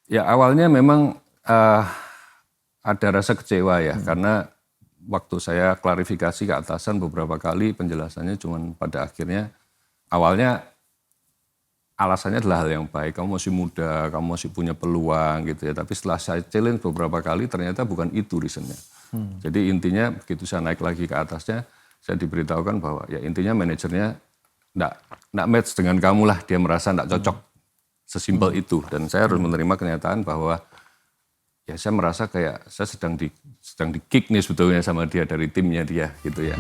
Ya awalnya memang ada rasa kecewa ya, karena waktu saya klarifikasi ke atasan beberapa kali penjelasannya cuman pada akhirnya awalnya alasannya adalah hal yang baik, kamu masih muda, kamu masih punya peluang gitu ya. Tapi setelah saya challenge beberapa kali ternyata bukan itu reasonnya. Jadi intinya begitu saya naik lagi ke atasnya, saya diberitahukan bahwa ya intinya manajernya enggak match dengan kamu lah, dia merasa enggak cocok. Sesimpel itu. Dan saya harus menerima kenyataan bahwa ya saya merasa kayak saya sedang di kick nih sebetulnya sama dia dari timnya dia gitu ya.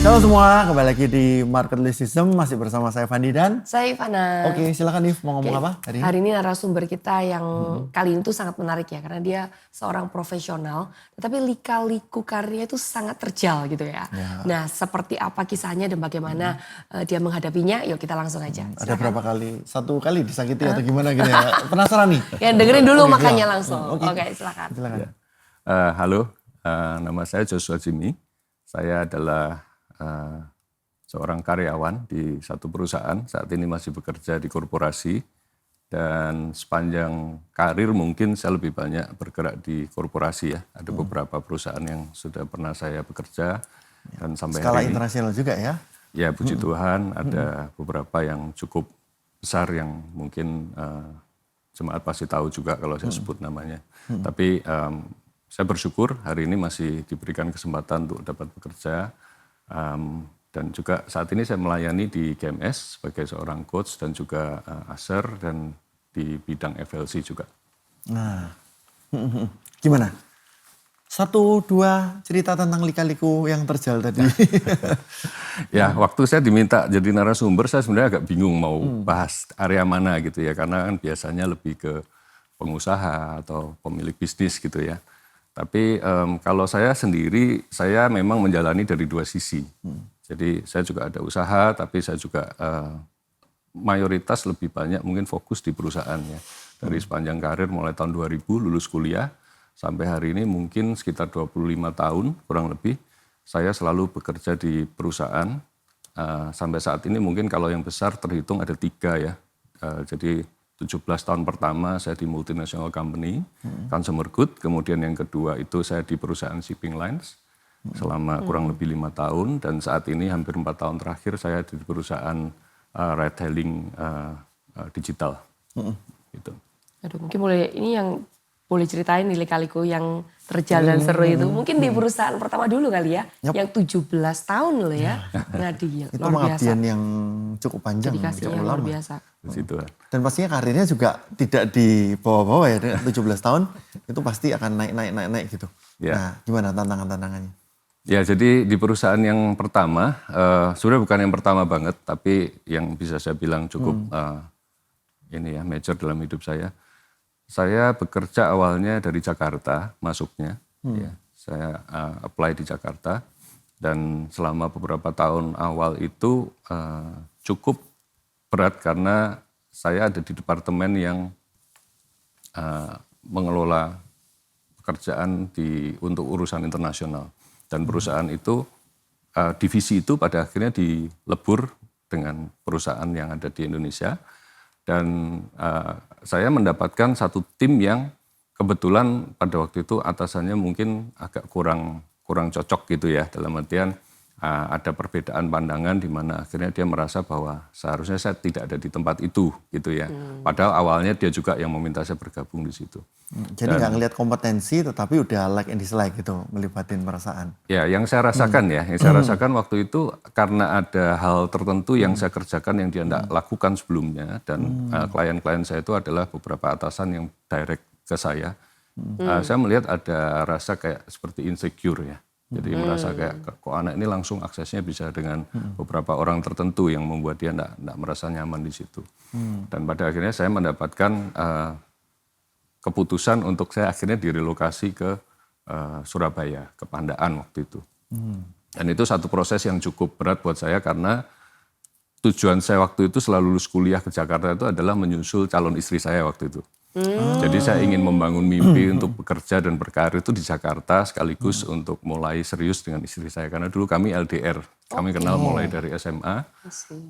Halo semua, kembali lagi di Market Lycism, masih bersama saya Fandi dan saya Ivana. Oke, silakan Iv, mau ngomong apa hari ini? Hari ini narasumber kita yang kali ini tuh sangat menarik ya, karena dia seorang profesional, tetapi lika-liku karirnya itu sangat terjal gitu ya. Nah, seperti apa kisahnya dan bagaimana dia menghadapinya, yuk kita langsung aja. Silakan. Ada berapa kali? Satu kali disakiti atau gimana gitu ya? Penasaran nih? Ya dengerin dulu makanya langsung. Oke, silakan. Silakan. Halo, nama saya Joshua Jimmy. Saya adalah seorang karyawan di satu perusahaan, saat ini masih bekerja di korporasi, dan sepanjang karir mungkin saya lebih banyak bergerak di korporasi ya. Ada beberapa perusahaan yang sudah pernah saya bekerja dan sampai Skala hari ini. internasional juga ya? Ya puji Tuhan ada beberapa yang cukup besar yang mungkin jemaat pasti tahu juga kalau saya sebut namanya. Tapi saya bersyukur hari ini masih diberikan kesempatan untuk dapat bekerja. Dan juga saat ini saya melayani di GMS sebagai seorang coach dan juga aser dan di bidang FLC juga. Nah, gimana? Satu dua cerita tentang lika-liku yang terjal tadi. Ya, waktu saya diminta jadi narasumber, saya sebenarnya agak bingung mau bahas area mana gitu ya, karena kan biasanya lebih ke pengusaha atau pemilik bisnis gitu ya. Tapi kalau saya sendiri, saya memang menjalani dari dua sisi. Jadi saya juga ada usaha, tapi saya juga mayoritas lebih banyak mungkin fokus di perusahaannya. Dari sepanjang karir mulai tahun 2000 lulus kuliah, sampai hari ini mungkin sekitar 25 tahun kurang lebih, saya selalu bekerja di perusahaan. Sampai saat ini mungkin kalau yang besar terhitung ada 3 ya. Jadi 17 tahun pertama saya di multinational company, consumer good. Kemudian yang kedua itu saya di perusahaan shipping lines selama kurang lebih 5 tahun. Dan saat ini hampir 4 tahun terakhir saya di perusahaan ride hailing digital. Gitu. Aduh, mungkin boleh ceritain nih lika-liku yang terjal dan seru itu. Mungkin di perusahaan pertama dulu kali ya, yang 17 tahun loh ya. Ngadi, Itu luar biasa. pengabdian yang cukup panjang, Dedikasinya cukup luar lama. biasa. Situ. Dan pastinya karirnya juga tidak di bawah-bawah ya, dengan 17 tahun itu pasti akan naik gitu. Ya. Nah, gimana tantangannya? Ya, jadi di perusahaan yang pertama, sebenarnya bukan yang pertama banget, tapi yang bisa saya bilang cukup ini ya, major dalam hidup saya. Saya bekerja awalnya dari Jakarta, masuknya. Ya, saya apply di Jakarta, dan selama beberapa tahun awal itu cukup berat karena saya ada di departemen yang mengelola pekerjaan untuk urusan internasional. Dan perusahaan itu, divisi itu pada akhirnya dilebur dengan perusahaan yang ada di Indonesia. Dan saya mendapatkan satu tim yang kebetulan pada waktu itu atasannya mungkin agak kurang cocok gitu ya. Dalam artian ada perbedaan pandangan di mana akhirnya dia merasa bahwa seharusnya saya tidak ada di tempat itu gitu ya. Padahal awalnya dia juga yang meminta saya bergabung di situ. Jadi nggak ngelihat kompetensi tetapi udah like and dislike gitu, melibatin perasaan. Ya, yang saya rasakan saya rasakan waktu itu karena ada hal tertentu yang saya kerjakan yang dia tidak lakukan sebelumnya, dan klien-klien saya itu adalah beberapa atasan yang direct ke saya. Saya melihat ada rasa kayak seperti insecure ya. Jadi merasa kayak kok anak ini langsung aksesnya bisa dengan beberapa orang tertentu yang membuat dia tidak merasa nyaman di situ. Dan pada akhirnya saya mendapatkan keputusan untuk saya akhirnya direlokasi ke Surabaya, ke Pandaan waktu itu. Dan itu satu proses yang cukup berat buat saya karena tujuan saya waktu itu selalu lulus kuliah ke Jakarta itu adalah menyusul calon istri saya waktu itu. Jadi saya ingin membangun mimpi untuk bekerja dan berkarir itu di Jakarta sekaligus untuk mulai serius dengan istri saya. Karena dulu kami LDR, kami kenal mulai dari SMA.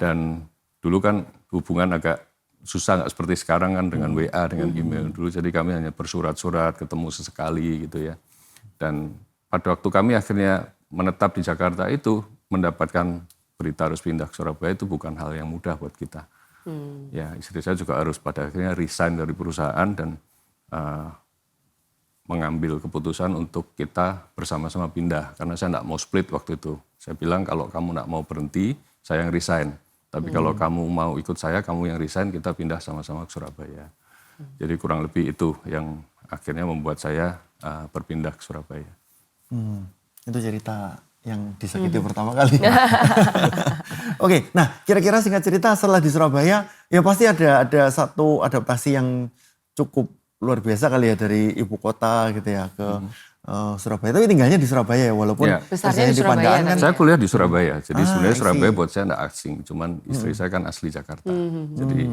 Dan dulu kan hubungan agak susah nggak seperti sekarang kan dengan WA, dengan email dulu. Jadi kami hanya bersurat-surat, ketemu sesekali gitu ya. Dan pada waktu kami akhirnya menetap di Jakarta itu, mendapatkan berita harus pindah ke Surabaya itu bukan hal yang mudah buat kita. Ya, istri saya juga harus pada akhirnya resign dari perusahaan dan mengambil keputusan untuk kita bersama-sama pindah. Karena saya enggak mau split waktu itu. Saya bilang kalau kamu enggak mau berhenti, saya yang resign. Tapi kalau kamu mau ikut saya, kamu yang resign, kita pindah sama-sama ke Surabaya. Jadi kurang lebih itu yang akhirnya membuat saya berpindah ke Surabaya. Itu cerita yang disakiti pertama kali. Oke, nah kira-kira singkat cerita setelah di Surabaya, ya pasti ada satu adaptasi yang cukup luar biasa kali ya dari ibu kota gitu ya ke Surabaya. Tapi tinggalnya di Surabaya ya, walaupun besarnya di Surabaya Pandaan kan. Saya kuliah di Surabaya, jadi sebenarnya I Surabaya see. buat saya enggak asing, cuman istri saya kan asli Jakarta. Jadi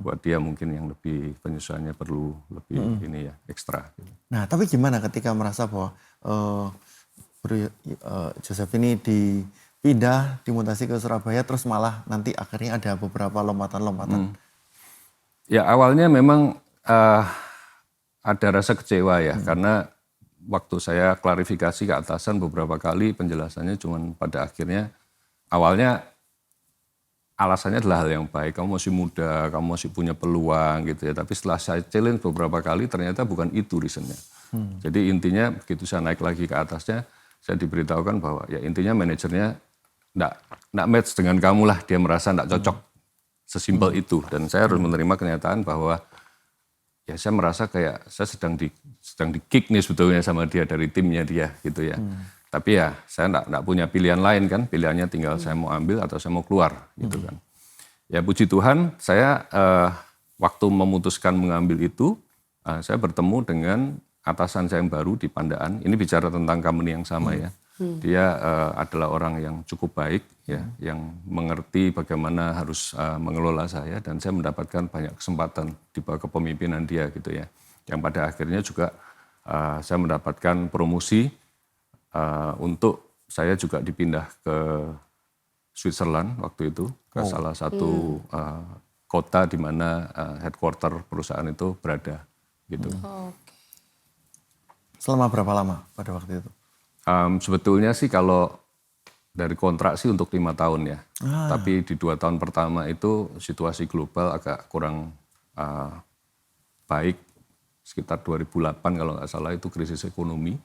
buat dia mungkin yang lebih penyesuaiannya perlu lebih ini ya, ekstra. Gitu. Nah, tapi gimana ketika merasa bahwa Joseph ini dipindah, dimutasi ke Surabaya, terus malah nanti akhirnya ada beberapa lompatan-lompatan. Ya awalnya memang ada rasa kecewa ya, karena waktu saya klarifikasi ke atasan beberapa kali penjelasannya cuman pada akhirnya awalnya alasannya adalah hal yang baik, kamu masih muda, kamu masih punya peluang gitu ya. Tapi setelah saya challenge beberapa kali ternyata bukan itu reasonnya. Jadi intinya begitu saya naik lagi ke atasnya, saya diberitahukan bahwa ya intinya manajernya enggak match dengan kamu lah, dia merasa enggak cocok. Sesimpel itu. Dan saya harus menerima kenyataan bahwa ya saya merasa kayak saya sedang di kick nih sebetulnya sama dia dari timnya dia gitu ya. Tapi ya saya enggak punya pilihan lain kan, pilihannya tinggal saya mau ambil atau saya mau keluar gitu kan. Ya puji Tuhan saya waktu memutuskan mengambil itu, saya bertemu dengan atasan saya yang baru di Pandaan. Ini bicara tentang company yang sama ya. Dia adalah orang yang cukup baik ya, yang mengerti bagaimana harus mengelola saya dan saya mendapatkan banyak kesempatan di bawah kepemimpinan dia gitu ya. Yang pada akhirnya juga saya mendapatkan promosi untuk saya juga dipindah ke Switzerland waktu itu ke salah satu kota di mana headquarter perusahaan itu berada gitu. Selama berapa lama pada waktu itu? Sebetulnya sih kalau dari kontrak sih untuk 5 tahun ya. Tapi di 2 tahun pertama itu situasi global agak kurang baik. Sekitar 2008 kalau nggak salah itu krisis ekonomi.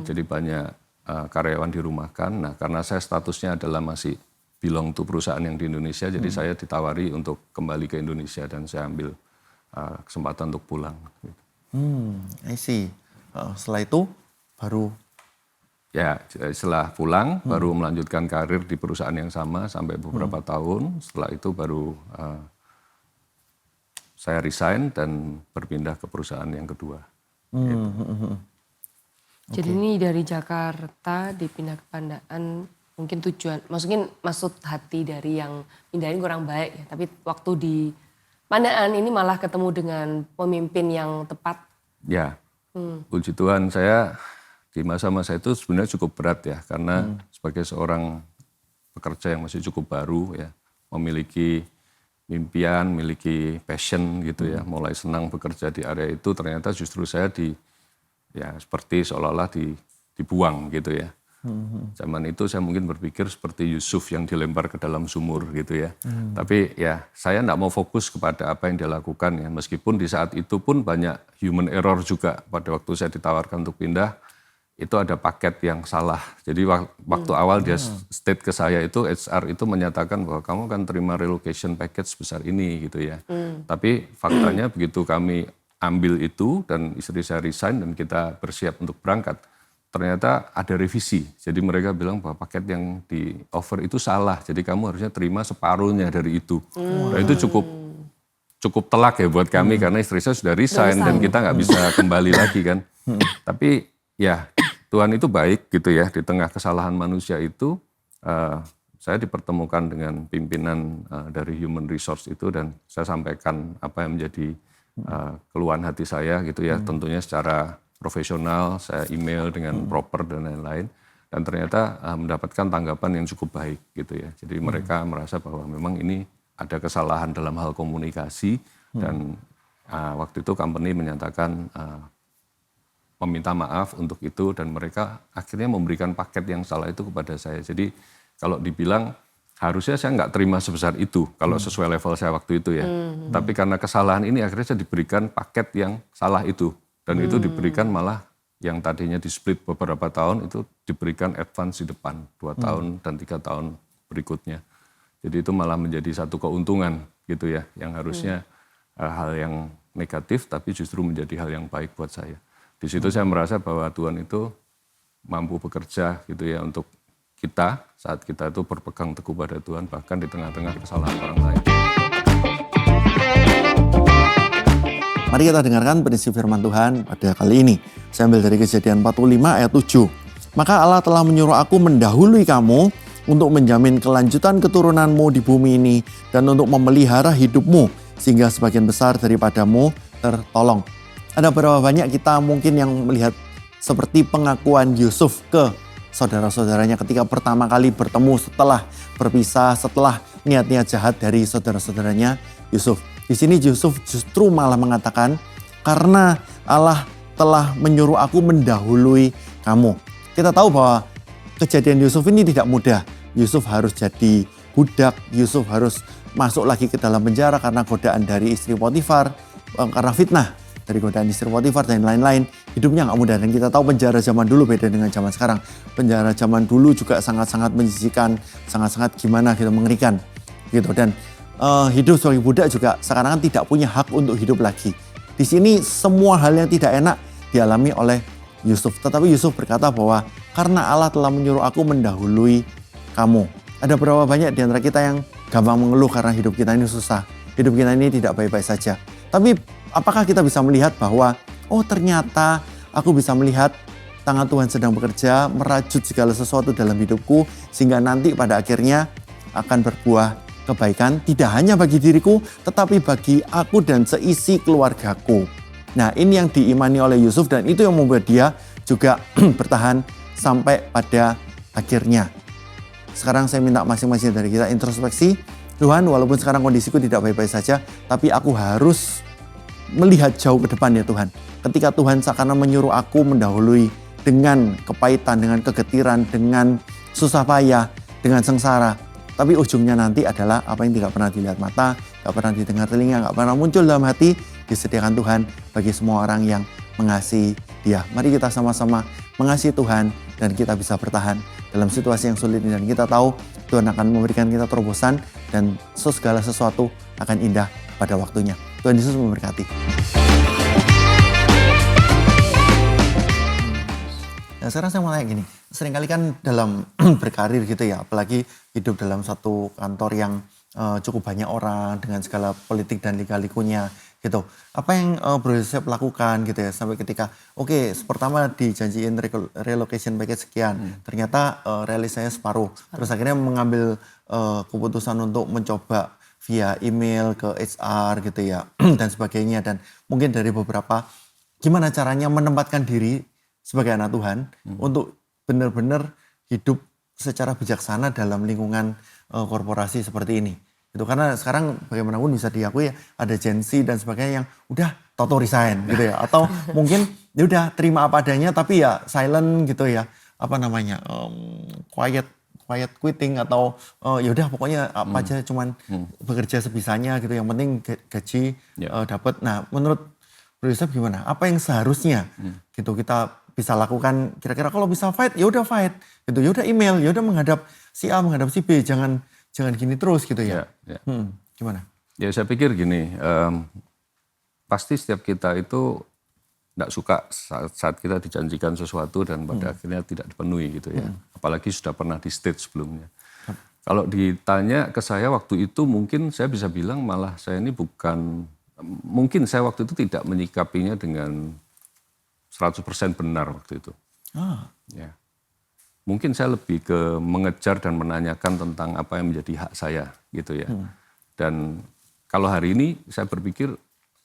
Jadi banyak karyawan dirumahkan. Nah karena saya statusnya adalah masih belong to perusahaan yang di Indonesia. Jadi saya ditawari untuk kembali ke Indonesia dan saya ambil kesempatan untuk pulang. I see. Setelah itu baru Ya, setelah pulang baru melanjutkan karir di perusahaan yang sama sampai beberapa tahun. Setelah itu baru saya resign dan berpindah ke perusahaan yang kedua. Gitu. Jadi ini dari Jakarta dipindah ke Pandaan, mungkin tujuan, maksudnya maksud hati dari yang pindahin kurang baik ya. Tapi waktu di Pandaan ini malah ketemu dengan pemimpin yang tepat. Ya, puji Tuhan saya di masa-masa itu sebenarnya cukup berat ya, karena sebagai seorang pekerja yang masih cukup baru ya, memiliki impian, memiliki passion gitu ya, mulai senang bekerja di area itu, ternyata justru saya seperti seolah-olah dibuang gitu ya. Zaman itu saya mungkin berpikir seperti Yusuf yang dilempar ke dalam sumur gitu ya. Tapi ya saya enggak mau fokus kepada apa yang dia lakukan ya, meskipun di saat itu pun banyak human error juga. Pada waktu saya ditawarkan untuk pindah, itu ada paket yang salah. Jadi waktu awal dia state ke saya itu, HR itu menyatakan bahwa kamu akan terima relocation package sebesar ini gitu ya. Tapi faktanya begitu kami ambil itu dan istri saya resign dan kita bersiap untuk berangkat, ternyata ada revisi. Jadi mereka bilang bahwa paket yang di offer itu salah. Jadi kamu harusnya terima separuhnya dari itu. Nah itu cukup telak ya buat kami karena istri saya sudah resign dan kita nggak bisa kembali lagi kan. Tapi ya Tuhan itu baik gitu ya, di tengah kesalahan manusia itu saya dipertemukan dengan pimpinan dari Human Resource itu dan saya sampaikan apa yang menjadi keluhan hati saya gitu ya, tentunya secara profesional, saya email dengan proper dan lain-lain dan ternyata mendapatkan tanggapan yang cukup baik gitu ya. Jadi mereka merasa bahwa memang ini ada kesalahan dalam hal komunikasi dan waktu itu company menyatakan meminta maaf untuk itu dan mereka akhirnya memberikan paket yang salah itu kepada saya. Jadi kalau dibilang harusnya saya nggak terima sebesar itu kalau sesuai level saya waktu itu ya. Tapi karena kesalahan ini akhirnya saya diberikan paket yang salah itu. Dan itu diberikan malah yang tadinya di split beberapa tahun itu diberikan advance di depan 2 tahun dan 3 tahun berikutnya. Jadi itu malah menjadi satu keuntungan gitu ya, yang harusnya hal yang negatif tapi justru menjadi hal yang baik buat saya. Di situ saya merasa bahwa Tuhan itu mampu bekerja gitu ya untuk kita saat kita itu berpegang teguh pada Tuhan bahkan di tengah-tengah kesalahan orang lain. Mari kita dengarkan prinsip firman Tuhan pada kali ini. Saya ambil dari Kejadian 45 ayat 7. Maka Allah telah menyuruh aku mendahului kamu untuk menjamin kelanjutan keturunanmu di bumi ini dan untuk memelihara hidupmu sehingga sebagian besar daripadamu tertolong. Ada berapa banyak kita mungkin yang melihat seperti pengakuan Yusuf ke saudara-saudaranya ketika pertama kali bertemu setelah berpisah, setelah niat-niat jahat dari saudara-saudaranya Yusuf. Di sini Yusuf justru malah mengatakan, karena Allah telah menyuruh aku mendahului kamu. Kita tahu bahwa kejadian Yusuf ini tidak mudah. Yusuf harus jadi budak, Yusuf harus masuk lagi ke dalam penjara karena godaan dari istri Potifar, karena fitnah dari godaan istri Potifar dan lain-lain. Hidupnya nggak mudah dan kita tahu penjara zaman dulu beda dengan zaman sekarang. Penjara zaman dulu juga sangat-sangat menjijikan, sangat-sangat gimana gitu, mengerikan gitu. Dan hidup sebagai budak juga sekarang tidak punya hak untuk hidup lagi. Di sini semua hal yang tidak enak dialami oleh Yusuf. Tetapi Yusuf berkata bahwa karena Allah telah menyuruh aku mendahului kamu. Ada berapa banyak di antara kita yang gampang mengeluh karena hidup kita ini susah. Hidup kita ini tidak baik-baik saja. Tapi apakah kita bisa melihat bahwa oh ternyata aku bisa melihat tangan Tuhan sedang bekerja merajut segala sesuatu dalam hidupku sehingga nanti pada akhirnya akan berbuah kebaikan tidak hanya bagi diriku tetapi bagi aku dan seisi keluargaku. Nah, ini yang diimani oleh Yusuf dan itu yang membuat dia juga bertahan sampai pada akhirnya. Sekarang saya minta masing-masing dari kita introspeksi. Tuhan, walaupun sekarang kondisiku tidak baik-baik saja, tapi aku harus melihat jauh ke depan ya Tuhan. Ketika Tuhan seakan menyuruh aku mendahului dengan kepahitan, dengan kegetiran, dengan susah payah, dengan sengsara. Tapi ujungnya nanti adalah apa yang tidak pernah dilihat mata, tidak pernah didengar telinga, tidak pernah muncul dalam hati, disediakan Tuhan bagi semua orang yang mengasihi Dia. Mari kita sama-sama mengasihi Tuhan dan kita bisa bertahan dalam situasi yang sulit ini. Dan kita tahu Tuhan akan memberikan kita terobosan dan segala sesuatu akan indah pada waktunya. Tuhan Yesus memberkati. Nah, sekarang saya mau tanya gini, seringkali kan dalam berkarir gitu ya, apalagi hidup dalam satu kantor yang cukup banyak orang dengan segala politik dan lika-likunya gitu. Apa yang Bro Yosef lakukan gitu ya sampai ketika oke, pertama dijanjiin relocation package sekian, ternyata realisasinya separuh. Terus akhirnya mengambil keputusan untuk mencoba via email ke HR gitu ya dan sebagainya, dan mungkin dari beberapa gimana caranya menempatkan diri sebagai anak Tuhan untuk benar-benar hidup secara bijaksana dalam lingkungan korporasi seperti ini. Itu karena sekarang bagaimanapun bisa diakui ya, ada Gen Z dan sebagainya yang udah toto resign gitu ya, atau mungkin ya udah terima apa adanya tapi ya silent gitu ya, apa namanya quiet quitting, atau ya udah pokoknya apa aja cuman bekerja sebisanya gitu, yang penting gaji dapat. Nah, menurut Bro Yosef gimana? Apa yang seharusnya gitu kita bisa lakukan kira-kira kalau bisa fight ya udah fight gitu, ya udah email, ya udah menghadap si A, menghadap si B, jangan gini terus gitu ya. Gimana? Ya saya pikir gini, pasti setiap kita itu tidak suka saat kita dijanjikan sesuatu dan pada akhirnya tidak dipenuhi gitu ya. Apalagi sudah pernah di stage sebelumnya. Kalau ditanya ke saya waktu itu, mungkin saya bisa bilang malah saya ini mungkin saya waktu itu tidak menyikapinya dengan 100% benar waktu itu. Ya. Mungkin saya lebih ke mengejar dan menanyakan tentang apa yang menjadi hak saya gitu ya. Dan kalau hari ini saya berpikir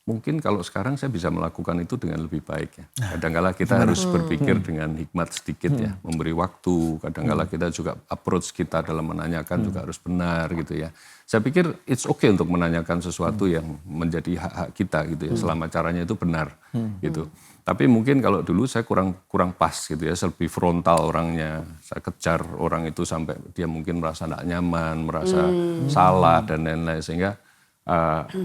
mungkin kalau sekarang saya bisa melakukan itu dengan lebih baik ya. Kadang-kala kita harus berpikir dengan hikmat sedikit ya, memberi waktu. Kadang-kala kita juga approach kita dalam menanyakan juga harus benar gitu ya. Saya pikir it's okay untuk menanyakan sesuatu yang menjadi hak-hak kita gitu ya, selama caranya itu benar gitu. Tapi mungkin kalau dulu saya kurang pas gitu ya, saya lebih frontal orangnya. Saya kejar orang itu sampai dia mungkin merasa tidak nyaman, merasa salah dan lain-lain, sehingga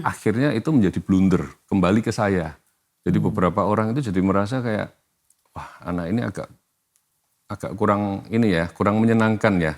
akhirnya itu menjadi blunder kembali ke saya. Jadi beberapa orang itu jadi merasa kayak, wah anak ini agak kurang ini ya, kurang menyenangkan ya.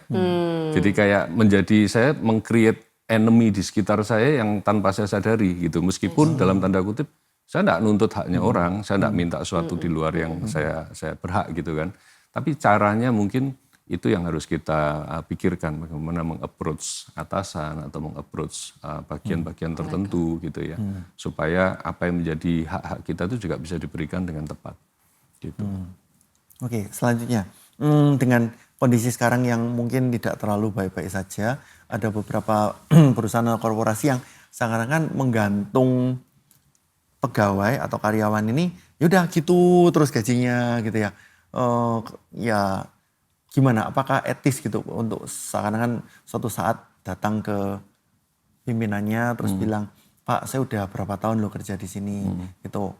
Jadi kayak menjadi saya meng-create enemy di sekitar saya yang tanpa saya sadari gitu. Meskipun dalam tanda kutip saya tidak nuntut haknya orang, saya tidak minta sesuatu di luar yang saya berhak gitu kan. Tapi caranya mungkin itu yang harus kita pikirkan, bagaimana meng-approach atasan atau meng-approach bagian-bagian tertentu gitu ya. Supaya apa yang menjadi hak-hak kita itu juga bisa diberikan dengan tepat gitu. Oke, selanjutnya dengan kondisi sekarang yang mungkin tidak terlalu baik-baik saja, ada beberapa perusahaan atau korporasi yang seakan-akan menggantung pegawai atau karyawan ini, yaudah gitu terus gajinya gitu ya. Ya gimana? Apakah etis gitu untuk seakan-akan suatu saat datang ke pimpinannya terus bilang, Pak saya udah berapa tahun lo kerja di sini gitu.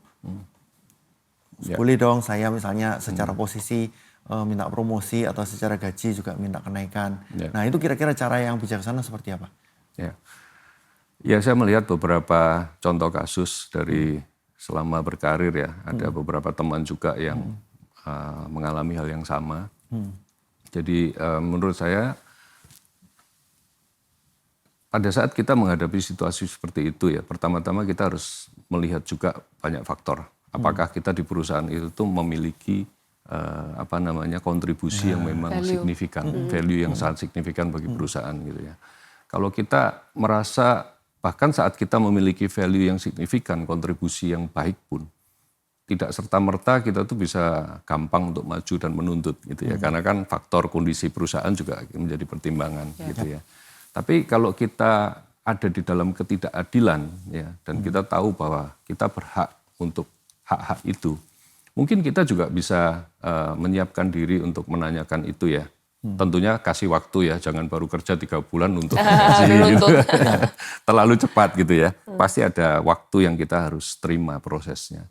Boleh dong saya misalnya secara posisi minta promosi atau secara gaji juga minta kenaikan. Nah itu kira-kira cara yang bijaksana seperti apa? Ya saya melihat beberapa contoh kasus dari selama berkarir ya. Ada beberapa teman juga yang mengalami hal yang sama. Jadi menurut saya pada saat kita menghadapi situasi seperti itu ya, pertama-tama kita harus melihat juga banyak faktor. Apakah kita di perusahaan itu tuh memiliki kontribusi yang memang signifikan, value yang sangat signifikan bagi perusahaan gitu ya. Kalau kita merasa bahkan saat kita memiliki value yang signifikan, kontribusi yang baik pun, tidak serta-merta kita tuh bisa gampang untuk maju dan menuntut gitu ya. Karena kan faktor kondisi perusahaan juga menjadi pertimbangan gitu ya. Tapi kalau kita ada di dalam ketidakadilan ya, dan kita tahu bahwa kita berhak untuk hak-hak itu, mungkin kita juga bisa menyiapkan diri untuk menanyakan itu ya. Tentunya kasih waktu ya, jangan baru kerja 3 bulan untuk gaji gitu. Terlalu cepat gitu ya. Pasti ada waktu yang kita harus terima prosesnya.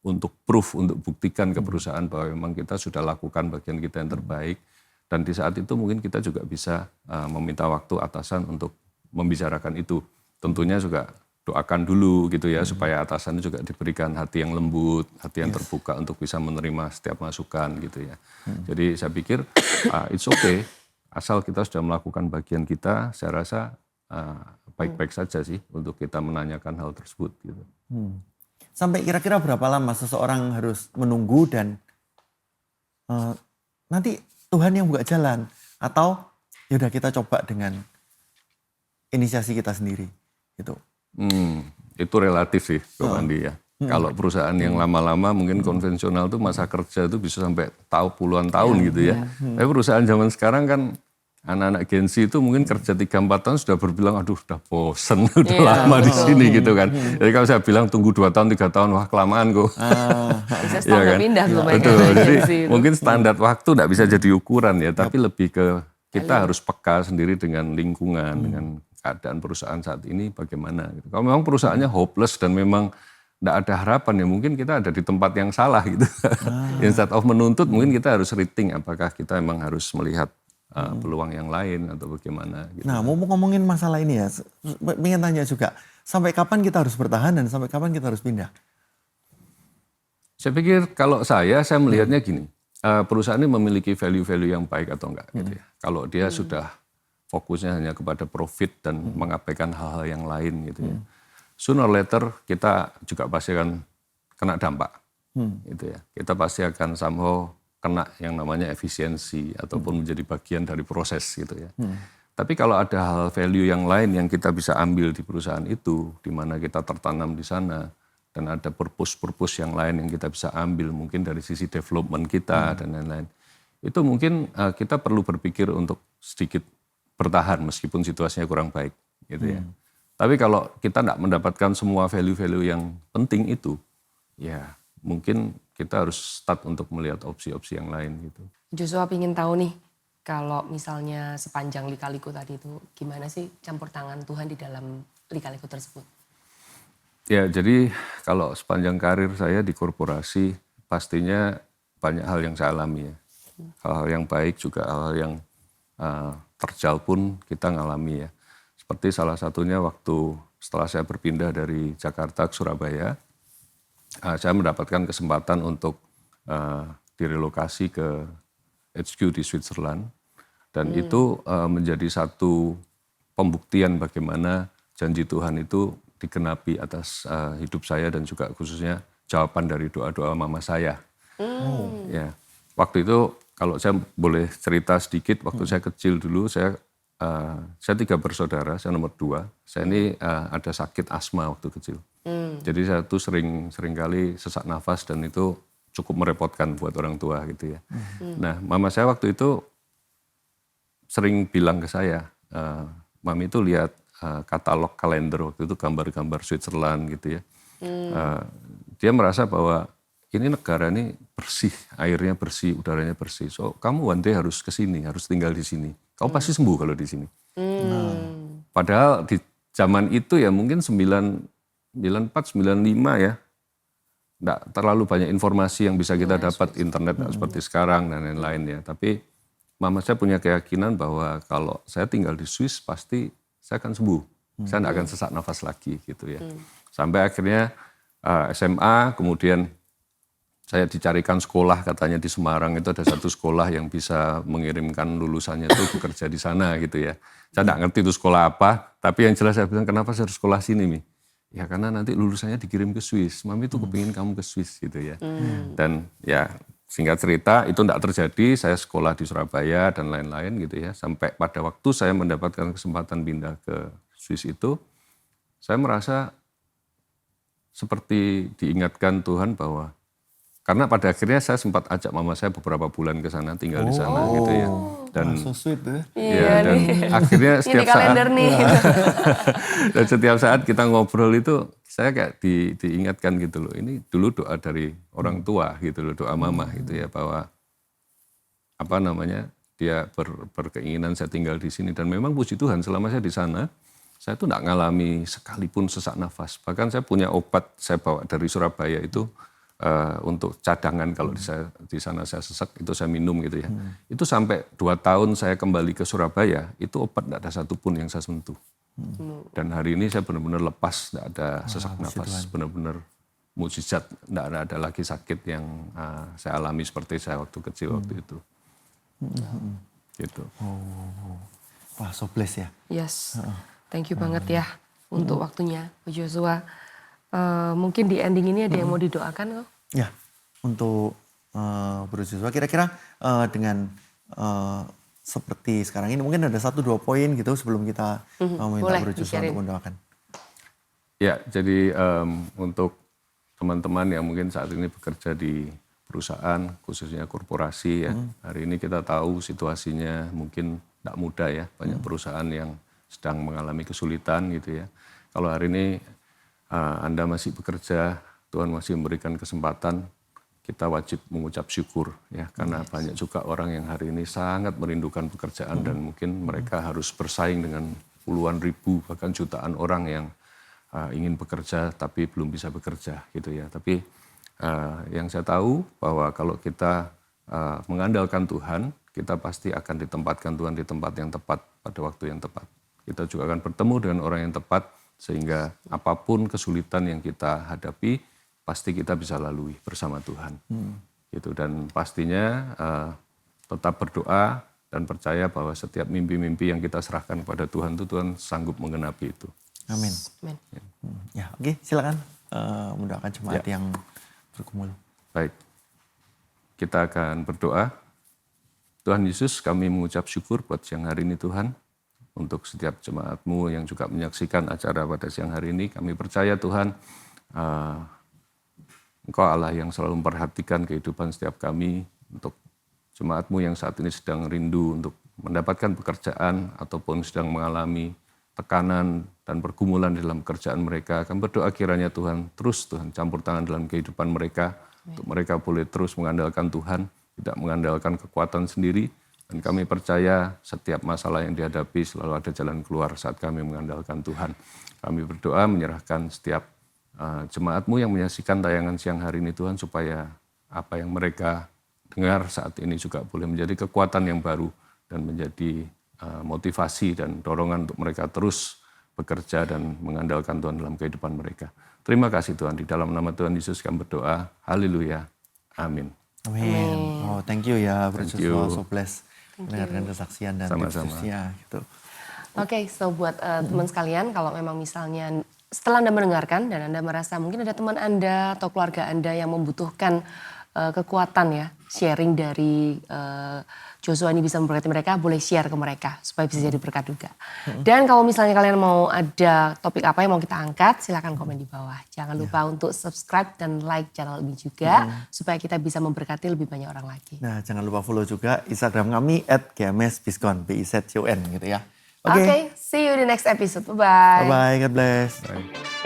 Untuk proof, untuk buktikan ke perusahaan bahwa memang kita sudah lakukan bagian kita yang terbaik. Dan di saat itu mungkin kita juga bisa meminta waktu atasan untuk membicarakan itu. Tentunya juga doakan dulu gitu ya, supaya atasan juga diberikan hati yang lembut, hati yang terbuka untuk bisa menerima setiap masukan gitu ya. Jadi saya pikir it's okay, asal kita sudah melakukan bagian kita, saya rasa baik-baik saja sih untuk kita menanyakan hal tersebut gitu. Sampai kira-kira berapa lama seseorang harus menunggu dan nanti Tuhan yang buka jalan, atau yaudah kita coba dengan inisiasi kita sendiri gitu. Itu relatif sih, Bang Andi ya. Kalau perusahaan yang lama-lama mungkin konvensional tuh masa kerja itu bisa sampai puluhan tahun gitu ya. Tapi perusahaan zaman sekarang kan anak-anak Gen Z itu mungkin kerja 3-4 tahun sudah berbilang, aduh udah bosen, udah lama di sini gitu kan. Jadi kalau saya bilang tunggu 2 tahun, 3 tahun, wah kelamaan kok. Bisa standar pindah tuh mereka. Betul, jadi mungkin standar waktu tidak bisa jadi ukuran ya, tapi lebih ke kita harus peka sendiri dengan lingkungan, dengan keadaan perusahaan saat ini bagaimana. Gitu. Kalau memang perusahaannya hopeless dan memang tidak ada harapan ya mungkin kita ada di tempat yang salah gitu. Instead of menuntut mungkin kita harus rating apakah kita memang harus melihat peluang yang lain atau bagaimana. Gitu. Nah mau ngomongin masalah ini ya, ingin tanya juga, sampai kapan kita harus bertahan dan sampai kapan kita harus pindah? Saya pikir kalau saya melihatnya gini, perusahaan ini memiliki value-value yang baik atau enggak gitu ya. Kalau dia sudah fokusnya hanya kepada profit dan mengabaikan hal-hal yang lain gitu ya. Sooner or later kita juga pasti akan kena dampak gitu ya. Kita pasti akan somehow kena yang namanya efisiensi ataupun menjadi bagian dari proses gitu ya. Tapi kalau ada hal value yang lain yang kita bisa ambil di perusahaan itu, di mana kita tertanam di sana, dan ada purpose yang lain yang kita bisa ambil mungkin dari sisi development kita dan lain-lain. Itu mungkin kita perlu berpikir untuk sedikit bertahan meskipun situasinya kurang baik gitu ya. Tapi kalau kita tidak mendapatkan semua value-value yang penting itu, ya mungkin kita harus start untuk melihat opsi-opsi yang lain gitu. Joshua ingin tahu nih, kalau misalnya sepanjang lika-liku tadi itu, gimana sih campur tangan Tuhan di dalam lika-liku tersebut? Ya, jadi kalau sepanjang karir saya di korporasi, pastinya banyak hal yang saya alami ya. Hal-hal yang baik juga hal-hal yang terjal pun kita ngalami ya. Seperti salah satunya waktu setelah saya berpindah dari Jakarta ke Surabaya, saya mendapatkan kesempatan untuk direlokasi ke HQ di Switzerland. Dan itu menjadi satu pembuktian bagaimana janji Tuhan itu digenapi atas hidup saya dan juga khususnya jawaban dari doa-doa mama saya. Ya, waktu itu kalau saya boleh cerita sedikit, waktu saya kecil dulu saya 3 bersaudara, saya nomor 2. Saya ini ada sakit asma waktu kecil. Jadi saya tuh sering kali sesak nafas dan itu cukup merepotkan buat orang tua gitu ya. Nah, mama saya waktu itu sering bilang ke saya, Mami itu lihat katalog kalender waktu itu gambar-gambar Switzerland gitu ya. Dia merasa bahwa ini negara ini bersih, airnya bersih, udaranya bersih. So kamu one day harus ke sini, harus tinggal di sini. Kamu pasti sembuh kalau di sini. Padahal di zaman itu ya mungkin 94, 95 ya. Nggak terlalu banyak informasi yang bisa kita dapat, internet seperti sekarang dan lain-lain ya. Tapi mama saya punya keyakinan bahwa kalau saya tinggal di Swiss pasti saya akan sembuh. Saya nggak akan sesak nafas lagi gitu ya. Sampai akhirnya SMA, kemudian saya dicarikan sekolah katanya di Semarang itu ada satu sekolah yang bisa mengirimkan lulusannya itu bekerja di sana gitu ya. Saya nggak ngerti itu sekolah apa, tapi yang jelas saya bilang kenapa saya harus sekolah sini Mi? Ya karena nanti lulusannya dikirim ke Swiss. Mami tuh kepingin kamu ke Swiss gitu ya. Dan ya singkat cerita itu tidak terjadi. Saya sekolah di Surabaya dan lain-lain gitu ya. Sampai pada waktu saya mendapatkan kesempatan pindah ke Swiss itu, saya merasa seperti diingatkan Tuhan bahwa karena pada akhirnya saya sempat ajak mama saya beberapa bulan ke sana tinggal di sana gitu ya. Dan so sweet tuh. Ya, dan akhirnya setiap ini kalender saat nih. dan setiap saat kita ngobrol itu saya kayak diingatkan gitu loh. Ini dulu doa dari orang tua gitu loh, doa mama gitu ya bahwa apa namanya? Dia berkeinginan saya tinggal di sini dan memang puji Tuhan selama saya di sana saya tuh enggak ngalami sekalipun sesak nafas. Bahkan saya punya obat saya bawa dari Surabaya itu untuk cadangan kalau di sana saya sesak itu saya minum gitu ya. Itu sampai 2 tahun saya kembali ke Surabaya itu obat tidak ada satupun yang saya sentuh. Dan hari ini saya benar-benar lepas, tidak ada sesak nafas, benar-benar mukjizat, tidak ada lagi sakit yang saya alami seperti saya waktu kecil waktu itu. Gitu. Wah, so blessed ya. Yes, thank you banget ya untuk waktunya, Bu Joshua. Mungkin di ending ini ada yang mau didoakan kok? Ya, untuk Bro Joshua kira-kira dengan seperti sekarang ini mungkin ada 1-2 poin gitu sebelum kita meminta Bro Joshua untuk mendoakan. Ya, jadi untuk teman-teman yang mungkin saat ini bekerja di perusahaan, khususnya korporasi ya, hari ini kita tahu situasinya mungkin tidak mudah ya, banyak perusahaan yang sedang mengalami kesulitan gitu ya. Kalau hari ini Anda masih bekerja, Tuhan masih memberikan kesempatan, kita wajib mengucap syukur ya, karena banyak juga orang yang hari ini sangat merindukan pekerjaan dan mungkin mereka harus bersaing dengan puluhan ribu bahkan jutaan orang yang ingin bekerja tapi belum bisa bekerja gitu ya. Tapi yang saya tahu bahwa kalau kita mengandalkan Tuhan, kita pasti akan ditempatkan Tuhan di tempat yang tepat pada waktu yang tepat. Kita juga akan bertemu dengan orang yang tepat sehingga apapun kesulitan yang kita hadapi pasti kita bisa lalui bersama Tuhan. Gitu. Dan pastinya tetap berdoa dan percaya bahwa setiap mimpi-mimpi yang kita serahkan kepada Tuhan itu Tuhan sanggup menggenapi itu. Amin. Ya, oke, silakan mendoakan jemaat yang bergumul. Baik. Kita akan berdoa. Tuhan Yesus, kami mengucap syukur buat siang hari ini Tuhan. Untuk setiap jemaat-Mu yang juga menyaksikan acara pada siang hari ini. Kami percaya Tuhan, Engkau Allah yang selalu memperhatikan kehidupan setiap kami. Untuk jemaat-Mu yang saat ini sedang rindu untuk mendapatkan pekerjaan ataupun sedang mengalami tekanan dan pergumulan dalam pekerjaan mereka. Kami berdoa kiranya Tuhan campur tangan dalam kehidupan mereka, untuk mereka boleh terus mengandalkan Tuhan, tidak mengandalkan kekuatan sendiri. Dan kami percaya setiap masalah yang dihadapi selalu ada jalan keluar saat kami mengandalkan Tuhan. Kami berdoa menyerahkan setiap jemaat-Mu yang menyaksikan tayangan siang hari ini Tuhan, supaya apa yang mereka dengar saat ini juga boleh menjadi kekuatan yang baru dan menjadi motivasi dan dorongan untuk mereka terus bekerja dan mengandalkan Tuhan dalam kehidupan mereka. Terima kasih Tuhan, di dalam nama Tuhan Yesus kami berdoa. Haleluya. Amin. Amin. Oh, thank you ya, Bro Thank Joshua, you. so blessed mendengarkan kesaksian dan Sama-sama. tipsnya gitu. Oke, so buat teman sekalian, kalau memang misalnya setelah Anda mendengarkan dan Anda merasa mungkin ada teman Anda atau keluarga Anda yang membutuhkan kekuatan ya, sharing dari Joshua ini bisa memberkati mereka, boleh share ke mereka supaya bisa jadi berkat juga. Dan kalau misalnya kalian mau ada topik apa yang mau kita angkat, silakan komen di bawah. Jangan lupa untuk subscribe dan like channel ini juga supaya kita bisa memberkati lebih banyak orang lagi. Nah, jangan lupa follow juga Instagram kami @gmsbiskon, BIZCON gitu ya. Oke, see you in the next episode. Bye-bye. Bye-bye, God bless. Baik.